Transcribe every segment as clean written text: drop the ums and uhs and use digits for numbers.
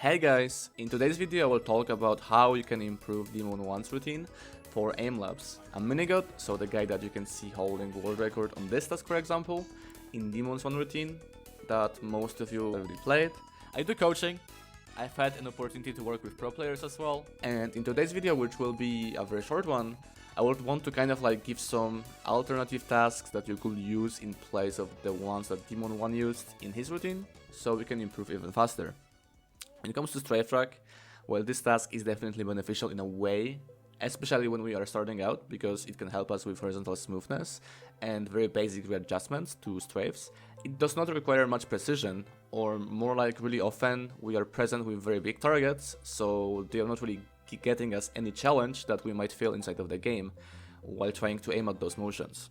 Hey guys, in today's video I will talk about how you can improve DEMON1's routine for Aimlabs. I'm Minigod, so the guy that you can see holding world record on this task, for example, in DEMON1's routine that most of you already played. I do coaching. I've had an opportunity to work with pro players as well, and in today's video, which will be a very short one, I would want to kind of like give some alternative tasks that you could use in place of the ones that DEMON1 used in his routine, so we can improve even faster. When it comes to StrafeTrack, well, this task is definitely beneficial in a way, especially when we are starting out, because it can help us with horizontal smoothness and very basic readjustments to strafes. It does not require much precision, or more like really often we are present with very big targets, so they are not really getting us any challenge that we might feel inside of the game while trying to aim at those motions.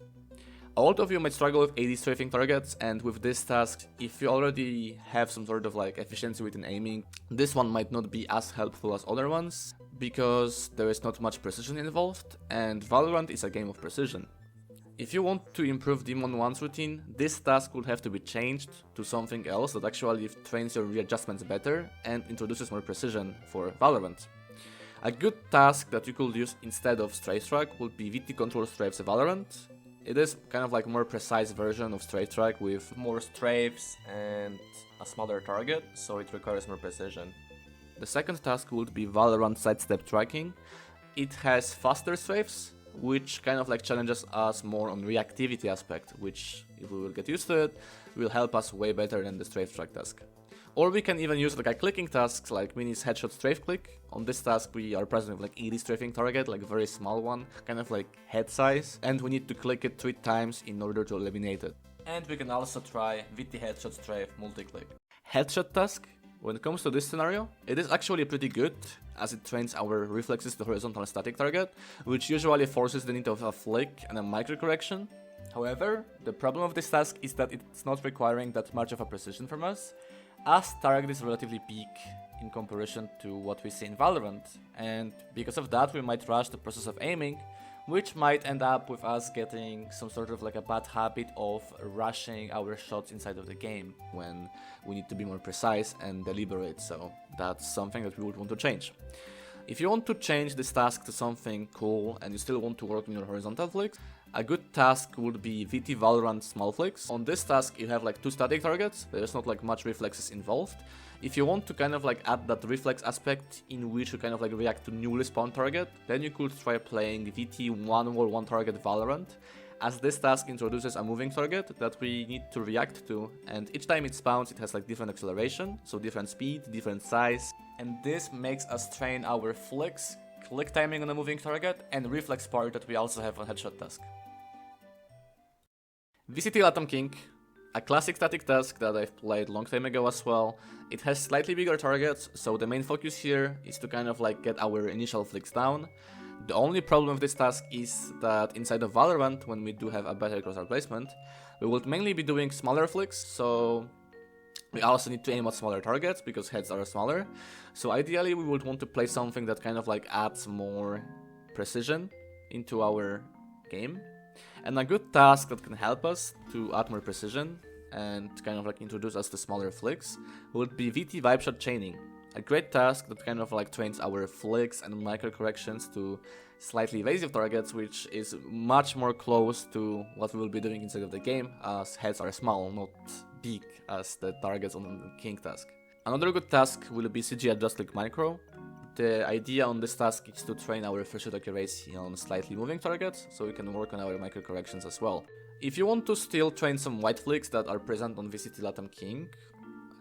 A lot of you might struggle with AD strafing targets, and with this task, if you already have some sort of like efficiency within aiming, this one might not be as helpful as other ones, because there is not much precision involved, and VALORANT is a game of precision. If you want to improve DEMON1's routine, this task would have to be changed to something else that actually trains your readjustments better and introduces more precision for VALORANT. A good task that you could use instead of StrafeTrack would be VT control strafes VALORANT. It is kind of like a more precise version of StrafeTrack with more strafes and a smaller target, so it requires more precision. The second task would be VALORANT sidestep tracking. It has faster strafes, which kind of like challenges us more on reactivity aspect, which, if we will get used to it, will help us way better than the StrafeTrack task. Or we can even use like a clicking tasks like Mini's headshot strafe click. On this task we are present with like 80 strafing target, like a very small one, kind of like head size, and we need to click it 3 times in order to eliminate it. And we can also try VT headshot strafe multi-click. Headshot task, when it comes to this scenario, it is actually pretty good, as it trains our reflexes to horizontal static target, which usually forces the need of a flick and a micro correction. However, the problem of this task is that it's not requiring that much of a precision from us, as target is relatively big in comparison to what we see in VALORANT, and because of that we might rush the process of aiming, which might end up with us getting some sort of like a bad habit of rushing our shots inside of the game when we need to be more precise and deliberate, so that's something that we would want to change. If you want to change this task to something cool and you still want to work on your horizontal flicks, a good task would be VT VALORANT small flicks. On this task you have like 2 static targets, there's not like much reflexes involved. If you want to kind of like add that reflex aspect in which you kind of like react to newly spawned target, then you could try playing VT one target VALORANT, as this task introduces a moving target that we need to react to, and each time it spawns it has like different acceleration, so different speed, different size, and this makes us train our flicks, click timing on a moving target, and reflex part that we also have on headshot task. VCT Latam KiNgg, a classic static task that I've played long time ago as well. It has slightly bigger targets, so the main focus here is to kind of like get our initial flicks down. The only problem with this task is that inside of VALORANT, when we do have a better crosshair placement, we would mainly be doing smaller flicks, so we also need to aim at smaller targets because heads are smaller. So ideally we would want to play something that kind of like adds more precision into our game. And a good task that can help us to add more precision and kind of like introduce us to smaller flicks would be VT vibe shot chaining. A great task that kind of like trains our flicks and micro corrections to slightly evasive targets, which is much more close to what we will be doing inside of the game, as heads are small, not big as the targets on the KiNgg task. Another good task will be CG adjust click micro. The idea on this task is to train our first shot accuracy on slightly moving targets, so we can work on our micro corrections as well. If you want to still train some white flicks that are present on VCT Latam KiNgg,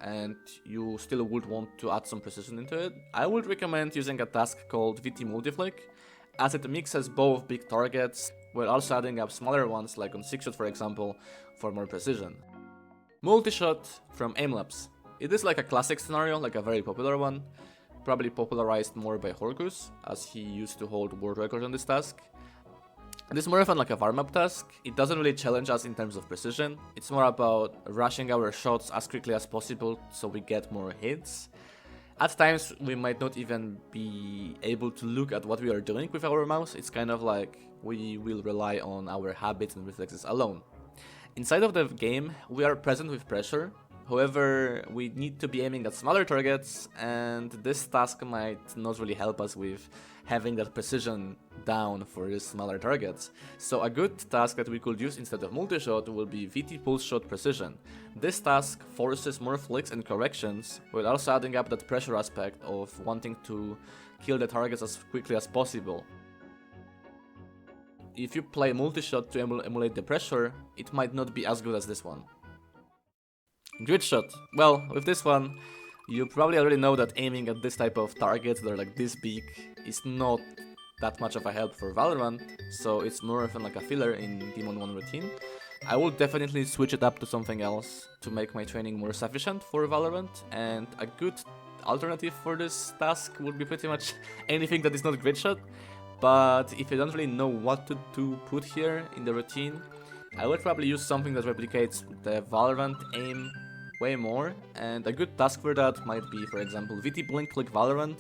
and you still would want to add some precision into it, I would recommend using a task called VT multiflick, as it mixes both big targets while also adding up smaller ones like on 6shot for example, for more precision. Multishot from Aimlabs. It is like a classic scenario, like a very popular one, probably popularized more by Horkus, as he used to hold world record on this task. It is more often like a warm-up task. It doesn't really challenge us in terms of precision. It's more about rushing our shots as quickly as possible so we get more hits. At times we might not even be able to look at what we are doing with our mouse. It's kind of like we will rely on our habits and reflexes alone. Inside of the game we are present with pressure, However, we need to be aiming at smaller targets, and this task might not really help us with having that precision down for these smaller targets. So a good task that we could use instead of Multishot will be VT Pulse Shot Precision. This task forces more flicks and corrections, while also adding up that pressure aspect of wanting to kill the targets as quickly as possible. If you play Multishot to emulate the pressure, it might not be as good as this one. Gridshot. Well, with this one, you probably already know that aiming at this type of targets that are like this big is not that much of a help for Valorant, so it's more often like a filler in Demon1 routine. I will definitely switch it up to something else to make my training more sufficient for Valorant, and a good alternative for this task would be pretty much anything that is not Gridshot. But if you don't really know what to put here in the routine, I would probably use something that replicates the Valorant aim way more, and a good task for that might be, for example, VT Blink Click Valorant,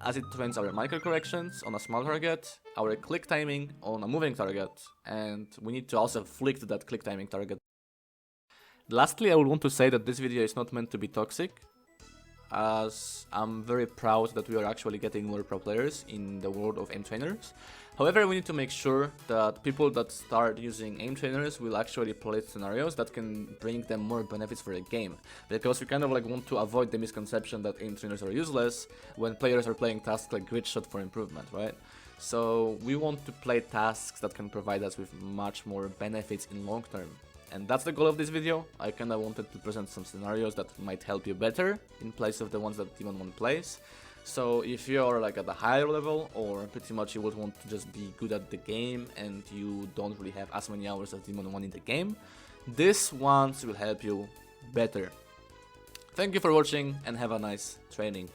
as it trains our micro corrections on a small target, our click timing on a moving target, and we need to also flick to that click timing target. Lastly, I would want to say that this video is not meant to be toxic, as I'm very proud that we are actually getting more pro players in the world of aim trainers. However, we need to make sure that people that start using aim trainers will actually play scenarios that can bring them more benefits for the game, because we kind of like want to avoid the misconception that aim trainers are useless when players are playing tasks like Gridshot for improvement, right? So we want to play tasks that can provide us with much more benefits in long term. And that's the goal of this video. I kinda wanted to present some scenarios that might help you better in place of the ones that Demon1 plays. So if you're like at a higher level, or pretty much you would want to just be good at the game and you don't really have as many hours of Demon1 in the game, this ones will help you better. Thank you for watching and have a nice training.